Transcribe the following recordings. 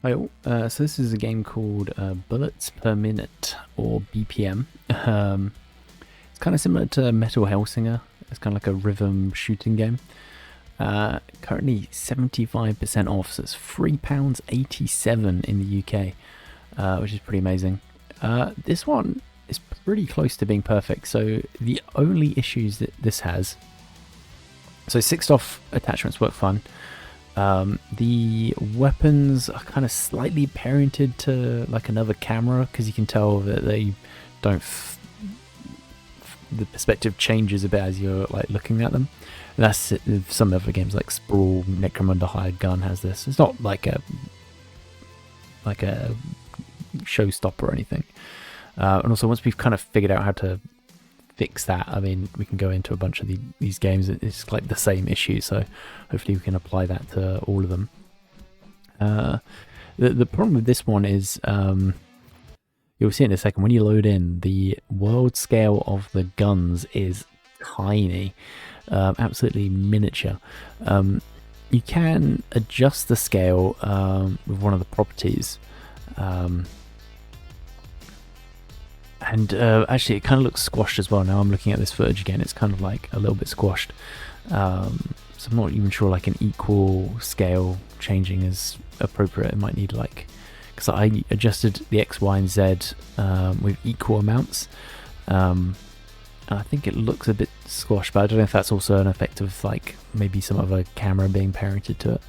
Hi all. So this is a game called Bullets Per Minute, or BPM. It's kind of similar to Metal Hellsinger. It's kind of like a rhythm shooting game. Currently 75% off, so it's £3.87 in the UK, which is pretty amazing. This one is pretty close to being perfect. So the only issues that this has, so 6th attachments work fine. The weapons are kind of slightly parented to like another camera because you can tell that they don't. The perspective changes a bit as you're like looking at them. And that's it. Some other games like Sprawl, Necromunda Hired Gun has this. It's not like a showstopper or anything. And also once we've kind of figured out how to fix that, I mean, we can go into a bunch of these games. It's like the same issue, so hopefully we can apply that to all of them. The problem with this one is, you'll see in a second, when you load in, the world scale of the guns is tiny, absolutely miniature. You can adjust the scale with one of the properties. And actually, it kind of looks squashed as well. Now I'm looking at this footage again. It's kind of like a little bit squashed. So I'm not even sure like an equal scale changing is appropriate. It might need like, because I adjusted the X, Y, and Z with equal amounts. And I think it looks a bit squashed, but I don't know if that's also an effect of like maybe some other camera being parented to it.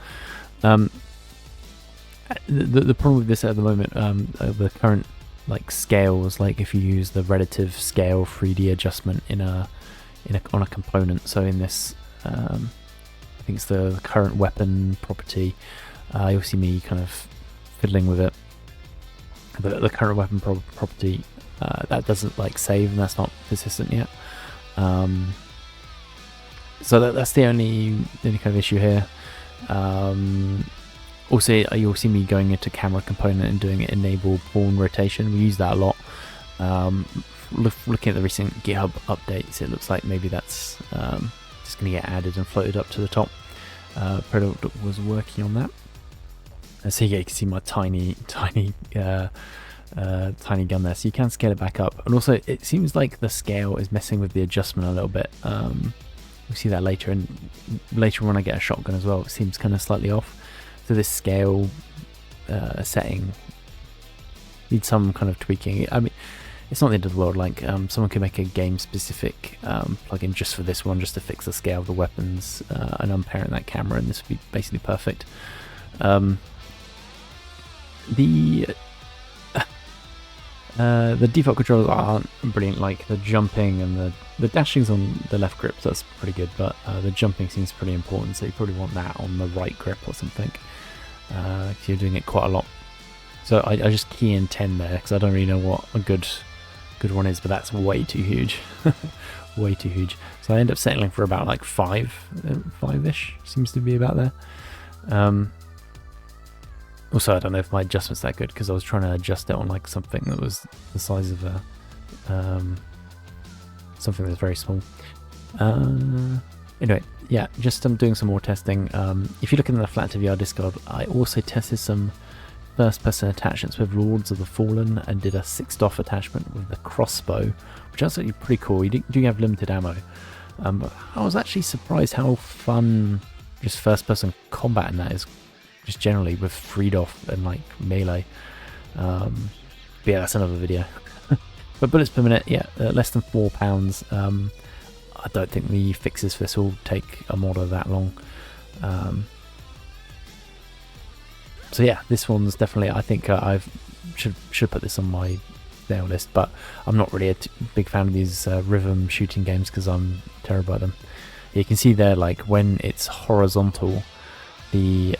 The problem with this at the moment, the current like scales, like if you use the relative scale 3D adjustment on a component. So in this, I think it's the current weapon property. You'll see me kind of fiddling with it. The current weapon property that doesn't like save, and that's not persistent yet. So that's the only kind of issue here. Also, you'll see me going into camera component and doing enable pawn rotation. We use that a lot. Looking at the recent GitHub updates, it looks like maybe that's just going to get added and floated up to the top. Product was working on that. And so yeah, you can see my tiny gun there. So you can scale it back up. And also, it seems like the scale is messing with the adjustment a little bit. We'll see that later, and later when I get a shotgun as well, it seems kind of slightly off. So this scale setting needs some kind of tweaking. I mean, it's not the end of the world. Like someone could make a game-specific plugin just for this one, just to fix the scale of the weapons and unparent that camera, and this would be basically perfect. The default controls aren't brilliant. Like the jumping and the dashing's on the left grip, so that's pretty good, but the jumping seems pretty important, so you probably want that on the right grip or something, if you're doing it quite a lot. So I just key in 10 there, because I don't really know what a good one is, but that's way too huge. Way too huge. So I end up settling for about like 5-ish, seems to be about there. Also, I don't know if my adjustment's that good, because I was trying to adjust it on like something that was the size of a something that's very small. Anyway, yeah, just doing some more testing. If you look in the Flat to VR Discord, I also tested some first-person attachments with Lords of the Fallen, and did a 6th attachment with the crossbow, which is actually pretty cool. You do have limited ammo. But I was actually surprised how fun just first-person combat in that is, just generally with freed off and like melee. But yeah, that's another video. But bullets per minute, yeah, less than £4. I don't think the fixes for this will take a modder that long. So yeah, this one's definitely, I think I should put this on my nail list, but I'm not really a big fan of these rhythm shooting games because I'm terrible at them. You can see there, like when it's horizontal, the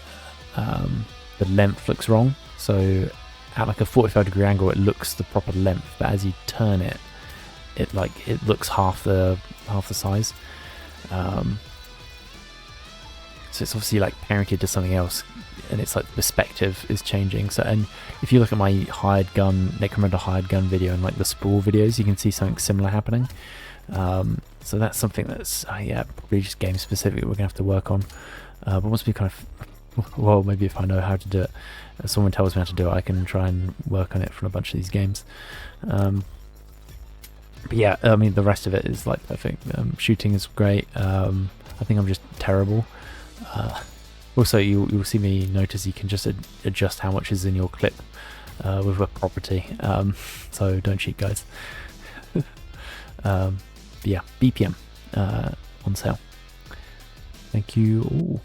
length looks wrong. So at like a 45-degree angle, it looks the proper length, but as you turn it, it looks half the size. So it's obviously like parented to something else, and it's like the perspective is changing. So, and if you look at my Necromunda Hired Gun video and like the Sprawl videos, you can see something similar happening. So that's something that's yeah, probably just game specific we're gonna have to work on. But once we kind of well, maybe if I know how to do it, if someone tells me how to do it, I can try and work on it for a bunch of these games. But yeah, I mean, the rest of it is like perfect. Shooting is great. I think I'm just terrible. Also, you'll see me notice you can just adjust how much is in your clip with a property. So don't cheat, guys. But yeah, BPM on sale. Thank you all.